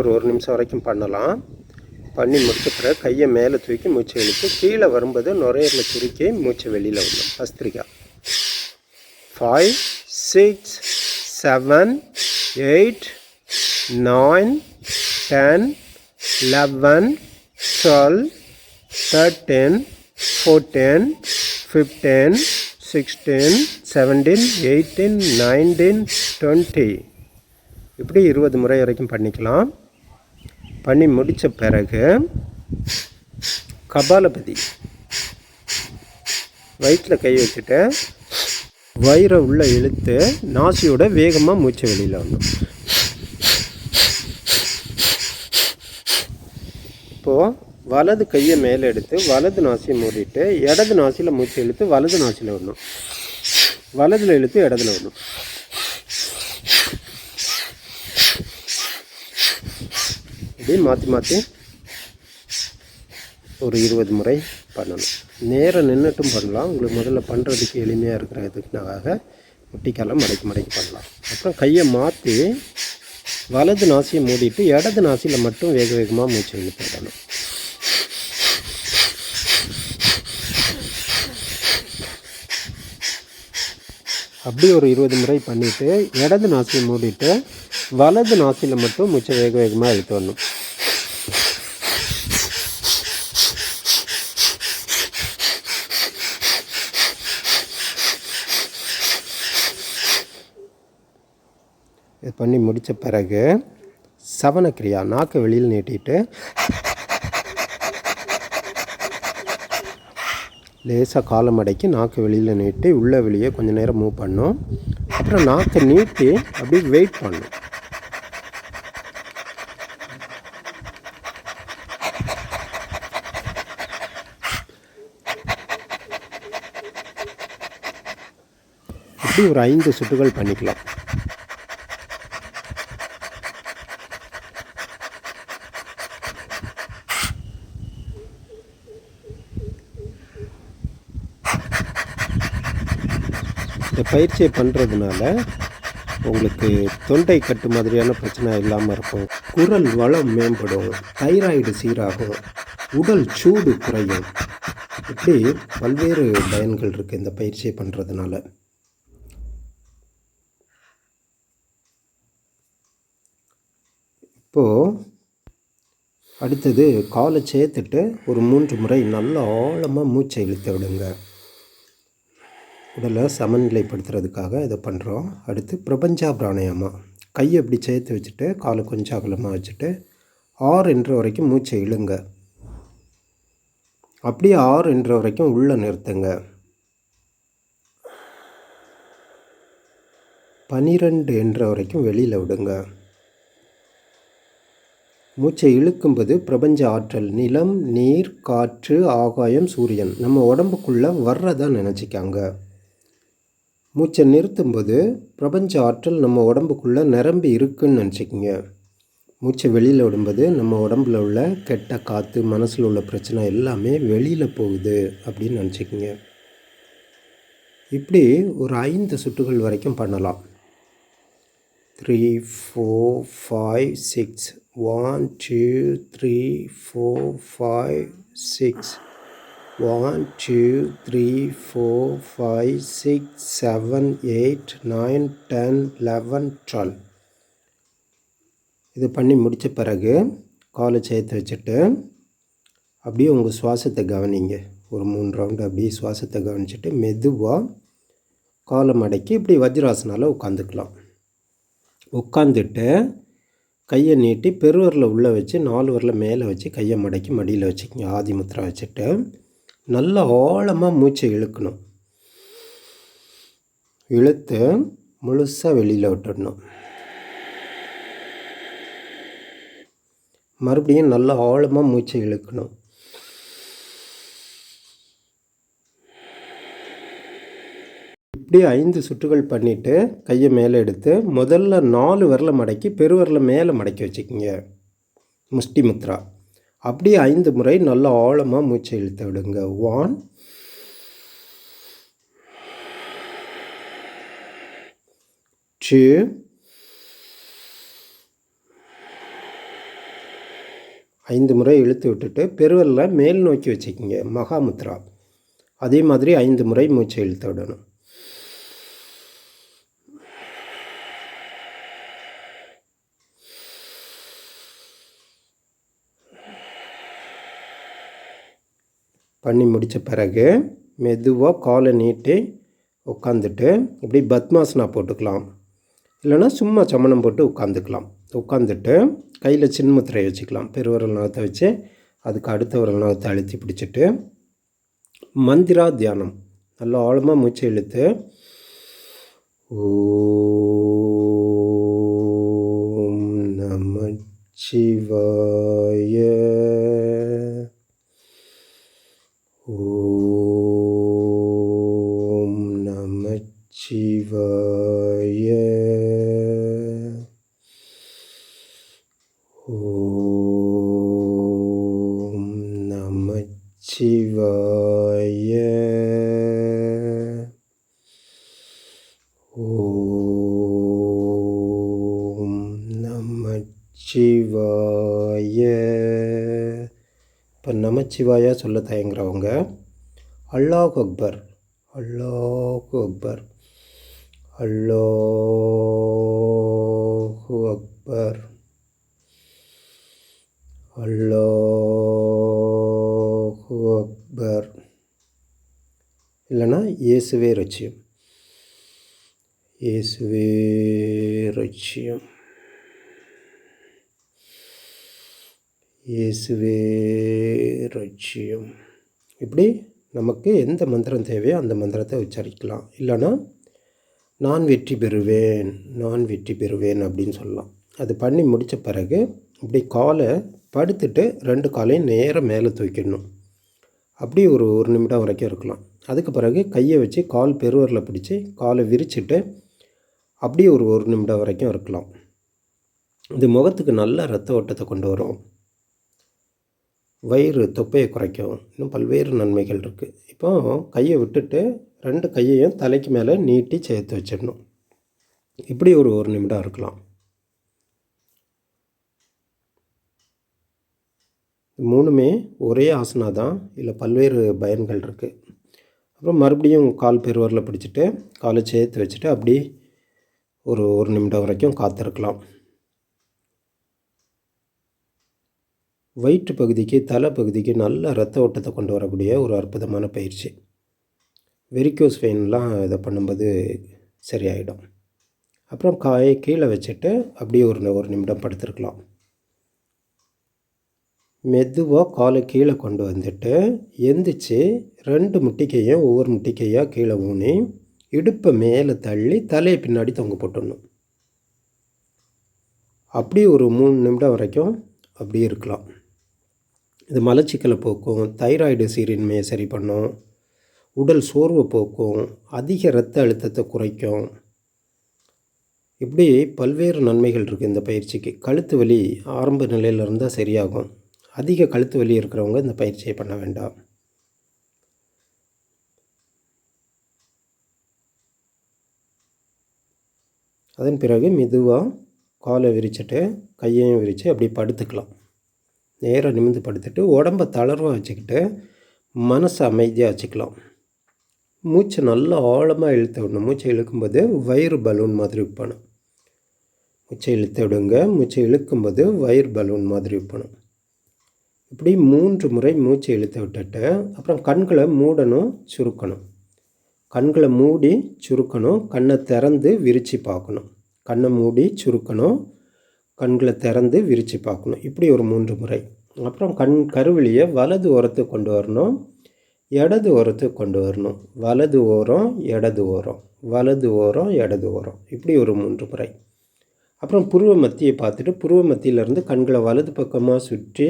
ஒரு நிமிஷம் வரைக்கும் பண்ணலாம். பண்ணி முடிச்ச பிறகு கையை மேலே தூக்கி மூச்சு இழுத்து கீழே வரும்போது நுரையீரலில் சுருக்கி மூச்சு வெளியில் விடணும். பஸ்திரிகா. 5 6 7 8 9 10 11 12 13 14 15 16 17 18 19 20. இப்படி 20 முறை வரைக்கும் பண்ணிக்கலாம். பண்ணி முடித்த பிறகு கபாலபதி வயிற்றில் கை வச்சுட்டு வயிறை உள்ளே இழுத்து நாசியோட வேகமாக மூச்சு வெளியில் வரணும். இப்போது வலது கையை மேலே எடுத்து வலது நாசியை மூடிட்டு இடது நாசியில் மூச்சு இழுத்து வலது நாசியில் வரணும். வலதில் இழுத்து இடத்துல வரணும். இப்படி மாற்றி மாற்றி ஒரு 20 முறை பண்ணணும். நேரம் நின்றுட்டும் பண்ணலாம். உங்களுக்கு முதல்ல பண்ணுறதுக்கு எளிமையாக இருக்கிறதுக்காக முட்டிக்காலம் மடக்கி மடக்கி பண்ணலாம். அப்புறம் கையை மாற்றி வலது நாசியை மூடிட்டு இடது நாசியில் மட்டும் வேக வேகமாக மூச்சு இழுத்துடணும். அப்படி ஒரு 20 முறை பண்ணிவிட்டு இடது நாசியை மூடிட்டு வலது நாசியில் மட்டும் மூச்சை வேக வேகமாக இழுத்து வரணும். இது பண்ணி முடித்த பிறகு சவனக்கிரியா நாக்கு வெளியில் நீட்டிட்டு லேசாக காலை மடக்கி நாக்கு வெளியில் நீட்டி உள்ளே வெளியே கொஞ்சம் நேரம் மூவ் பண்ணணும். அப்புறம் நாக்கை நீட்டி அப்படியே வெயிட் பண்ணணும். இப்படி ஒரு 5 சுற்றுகள் பண்ணிக்கலாம். இந்த பயிற்சியை பண்ணுறதுனால உங்களுக்கு தொண்டை கட்டு மாதிரியான பிரச்சனை இல்லாமல் இருக்கும். குரல் வளம் மேம்படும். தைராய்டு சீராகும். உடல் சூடு குறையும். இப்படி பல்வேறு பயன்கள் இருக்குது இந்த பயிற்சியை பண்ணுறதுனால. இப்போது அடுத்தது காலை சேர்த்துட்டு ஒரு 3 முறை நல்லா ஆழமாக மூச்சை இழுத்து விடுங்க. உடலை சமநிலைப்படுத்துறதுக்காக இதை பண்ணுறோம். அடுத்து பிரபஞ்சா பிராணாயாமா. கையை இப்படி சேர்த்து வச்சுட்டு காலை கொஞ்சம் அகலமாக வச்சுட்டு 6 என்ற வரைக்கும் மூச்சை இழுங்க. அப்படியே 6 என்ற வரைக்கும் உள்ளே நிறுத்துங்க. 12 என்ற வரைக்கும் வெளியில் விடுங்க. மூச்சை இழுக்கும்போது பிரபஞ்ச ஆற்றல் நிலம், நீர், காற்று, ஆகாயம், சூரியன் நம்ம உடம்புக்குள்ளே வர்றதா நினச்சிக்காங்க. மூச்சை நிறுத்தும்போது பிரபஞ்ச ஆற்றல் நம்ம உடம்புக்குள்ளே நிரம்பி இருக்குன்னு நினச்சிக்கிங்க. மூச்சை வெளியில் விடும்போது நம்ம உடம்புல உள்ள கெட்ட காற்று, மனசில் உள்ள பிரச்சனை எல்லாமே வெளியில் போகுது அப்படின்னு நினச்சிக்கிங்க. இப்படி ஒரு 5 சுற்றுகள் வரைக்கும் பண்ணலாம். 3 4 5 6 1 2 3 4 5 6 1 2 3 4 5 6 7 8 9 10 11 12. இது பண்ணி முடித்த பிறகு காலை சேர்த்து வச்சுட்டு அப்படியே உங்கள் சுவாசத்தை கவனிங்க. ஒரு 3 ரவுண்டு அப்படியே சுவாசத்தை கவனிச்சுட்டு மெதுவாக காலை மடக்கி இப்படி வஜ்ராசனால உட்காந்துக்கலாம். உட்காந்துட்டு கையை நீட்டி பெருவரில் உள்ளே வச்சு 4 விரலை மேலே வச்சு கையை மடக்கி மடியில் வச்சுக்கிங்க. ஆதி முத்திரை வச்சுட்டு நல்லா ஆழமாக மூச்சை இழுக்கணும். இழுத்து முழுசாக வெளியில் விட்டுடணும். மறுபடியும் நல்லா ஆழமாக மூச்சை இழுக்கணும். இப்படி 5 சுற்றுகள் பண்ணிவிட்டு கையை மேலே எடுத்து முதல்ல 4 விரலை மடக்கி பெருவரில் மேலே மடக்கி வச்சுக்கிங்க. முஷ்டி முத்ரா. அப்படியே 5 முறை நல்லா ஆழமாக மூச்சை இழுத்து விடுங்க. 1 2 5 முறை இழுத்து விட்டுட்டு பெருவிரலை மேல் நோக்கி வச்சுக்கிங்க, மகாமுத்ரா. அதே மாதிரி 5 முறை மூச்சை இழுத்து விடணும். பண்ணி முடித்த பிறகு மெதுவாக காலை நீட்டி உட்காந்துட்டு இப்படி பத்மாசனா போட்டுக்கலாம், இல்லைனா சும்மா சமணம் போட்டு உட்காந்துக்கலாம். உட்காந்துட்டு கையில் சின்முத்திரை வச்சுக்கலாம். பெருவிரல் நகத்தை வச்சு அதுக்கு அடுத்த விரல் நகத்தை அழுத்தி பிடிச்சிட்டு மந்திரா தியானம் நல்லா ஆழமாக மூச்சை இழுத்து ஓம் நமச்சிவாய ஓம் நமச்சிவாய ஓம் நமச்சிவாய ஓம் நமச்சிவாய. இப்போ நமச்சிவாயா சொல்ல தயங்குறவங்க அல்லாஹ் அக்பர், அல்லாஹ் அக்பர், அல்லாஹ் அக்பர், அல்லாஹ் அக்பர், இல்லைன்னா இயேசுவே ரட்சியம், இயேசுவே ரட்சியம், இயேசுவே ரட்சியம். இப்படி நமக்கு எந்த மந்திரம் தேவையோ அந்த மந்திரத்தை உச்சரிக்கலாம். இல்லைனா நான் வெற்றி பெறுவேன், நான் வெற்றி பெறுவேன் அப்படின்னு சொல்லலாம். அது பண்ணி முடித்த பிறகு இப்படி காலை படுத்துட்டு 2 காலையும் நேராக மேலே தூக்கிடணும். அப்படி ஒரு நிமிடம் வரைக்கும் இருக்கலாம். அதுக்கு பிறகு கையை வச்சு கால் பெருவரில் பிடிச்சி காலை விரிச்சிட்டு அப்படியே ஒரு நிமிடம் வரைக்கும் இருக்கலாம். இது முகத்துக்கு நல்ல இரத்த ஓட்டத்தை கொண்டு வரும், வயிறு தொப்பையை குறைக்கும், இன்னும் பல்வேறு நன்மைகள் இருக்குது. இப்போ கையை விட்டுட்டு 2 கையையும் தலைக்கு மேலே நீட்டி சேர்த்து வச்சிடணும். இப்படி ஒரு நிமிடம் இருக்கலாம். 3மே ஒரே ஆசனா தான், இல்லை பல்வேறு பயன்கள் இருக்குது. அப்புறம் மறுபடியும் கால் பெருவரில் பிடிச்சிட்டு காலை சேர்த்து வச்சுட்டு அப்படி ஒரு நிமிடம் வரைக்கும் காத்திருக்கலாம். வயிற்று பகுதிக்கு தலை பகுதிக்கு நல்ல இரத்த ஓட்டத்தை கொண்டு வரக்கூடிய ஒரு அற்புதமான பயிற்சி. வெரிக்கோஸ் வெயின்லாம் இதை பண்ணும்போது சரியாயிடும். அப்புறம் காயை கீழே வச்சுட்டு அப்படியே ஒரு நிமிடம் படுத்துருக்கலாம். மெதுவாக காலை கீழே கொண்டு வந்துட்டு எந்திரிச்சு 2 முட்டிக்கையும் ஒவ்வொரு முட்டிக்கையாக கீழே ஊனி இடுப்பை மேலே தள்ளி தலையை பின்னாடி தொங்க போட்டுடணும். அப்படி ஒரு 3 நிமிடம் வரைக்கும் அப்படியே இருக்கலாம். இது மலச்சிக்கலை போக்கும், தைராய்டு சீரின்மையை சரி பண்ணும், உடல் சோர்வை போக்கும், அதிக இரத்த அழுத்தத்தை குறைக்கும். இப்படி பல்வேறு நன்மைகள் இருக்குது இந்த பயிற்சிக்கு. கழுத்து வலி ஆரம்ப நிலையில் இருந்தால் சரியாகும். அதிக கழுத்து வலி இருக்கிறவங்க இந்த பயிற்சியை பண்ண வேண்டாம். அதன் பிறகு மெதுவாக காலை விரிச்சிட்டு கையையும் விரித்து அப்படி படுத்துக்கலாம். நேராக நிமிர்ந்து படுத்துட்டு உடம்பை தளர்வாக வச்சுக்கிட்டு மனசை அமைதியாக வச்சுக்கலாம். மூச்சை நல்லா ஆழமாக இழுத்து விடணும். மூச்சை இழுக்கும்போது வயிறு பலூன் மாதிரி வைப்பணும். மூச்சை இழுத்து விடுங்க. மூச்சை இழுக்கும்போது வயிறு பலூன் மாதிரி வைப்பணும். இப்படி 3 முறை மூச்சை இழுத்து விட்டுட்டு அப்புறம் கண்களை மூடணும், சுருக்கணும். கண்களை மூடி சுருக்கணும், கண்ணை திறந்து விரித்து பார்க்கணும். கண்ணை மூடி சுருக்கணும், கண்களை திறந்து விரித்து பார்க்கணும். இப்படி ஒரு 3 முறை. அப்புறம் கருவிலியை வலது ஓரத்துக்கு கொண்டு வரணும், இடது ஓரத்துக்கு கொண்டு வரணும். வலது ஓரம், இடது ஓரம், வலது ஓரம், இடது ஓரம். இப்படி ஒரு 3 முறை. அப்புறம் புருவ மத்தியை பார்த்துட்டு புருவ மத்தியிலேருந்து கண்களை வலது பக்கமாக சுற்றி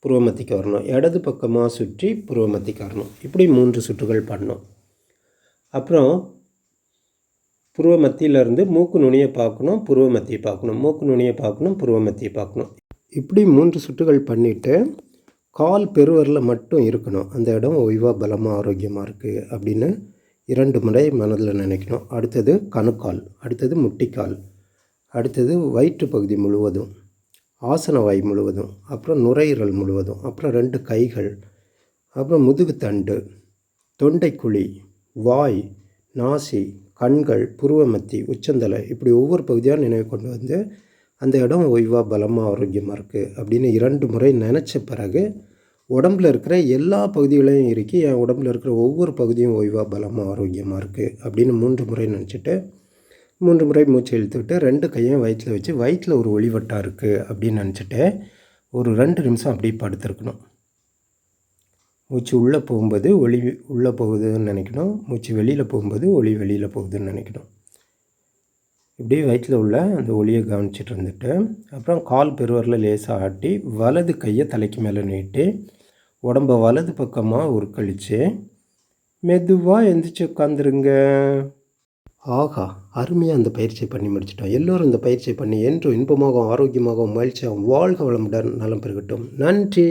புருவ மத்திக்கு வரணும், இடது பக்கமாக சுற்றி புருவ மத்திக்கு வரணும். இப்படி 3 சுற்றுகள் பண்ணணும். அப்புறம் புருவ மத்தியிலேருந்து மூக்கு நுனியை பார்க்கணும், புருவ மத்தியை பார்க்கணும், மூக்கு நுனியை பார்க்கணும், புருவ மத்தியை பார்க்கணும். இப்படி 3 சுற்றுகள் பண்ணிவிட்டு கால் பெருவரில் மட்டும் இருக்கணும். அந்த இடம் ஓய்வாக பலமாக ஆரோக்கியமாக இருக்குது அப்படின்னு 2 முறை மனதில் நினைக்கணும். அடுத்தது கணுக்கால், அடுத்தது முட்டிக்கால், அடுத்தது வயிற்று பகுதி முழுவதும், ஆசனவாய் முழுவதும், அப்புறம் நுரையீரல் முழுவதும், அப்புறம் 2 கைகள், அப்புறம் முதுகுத்தண்டு, தொண்டைக்குழி, வாய், நாசி, கண்கள், புருவமத்தி, உச்சந்தலை, இப்படி ஒவ்வொரு பகுதியாக நினைவு கொண்டு வந்து அந்த இடம் ஓய்வாக பலமாக ஆரோக்கியமாக இருக்குது அப்படின்னு 2 முறை நினச்ச பிறகு உடம்பில் இருக்கிற எல்லா பகுதிகளையும் இறுக்கி என் உடம்பில் இருக்கிற ஒவ்வொரு பகுதியும் ஓய்வாக பலமாக ஆரோக்கியமாக இருக்குது அப்படின்னு 3 முறை நினச்சிட்டு 3 முறை மூச்சு இழுத்துக்கிட்டு 2 கையும் வயிற்றில் வச்சு வயிற்றில் ஒரு ஒளிவட்டம் இருக்குது அப்படின்னு நினச்சிட்டு ஒரு 2 நிமிஷம் அப்படியே படுத்திருக்கணும். மூச்சு உள்ளே போகும்போது ஒளி உள்ளே போகுதுன்னு நினைக்கணும், மூச்சு வெளியில் போகும்போது ஒளி வெளியில் போகுதுன்னு நினைக்கணும். இப்படியே வயிற்றில் உள்ள அந்த ஒளியை கவனிச்சிட்டு இருந்துட்டு அப்புறம் கால் பெருவரில் லேசாக ஆட்டி வலது கையை தலைக்கு மேலே நீட்டி உடம்பை வலது பக்கமாக உருக்களித்து மெதுவாக எந்திரிச்சு உட்காந்துருங்க. ஆகா, அருமையாக அந்த பயிற்சியை பண்ணி முடிச்சிட்டோம். எல்லோரும் இந்த பயிற்சியை பண்ணி என்றும் இன்பமாகவும் ஆரோக்கியமாகவும் மகிழ்ச்சியாகவும் வாழ்க வளமுடன் நலம் பெருகட்டும். நன்றி.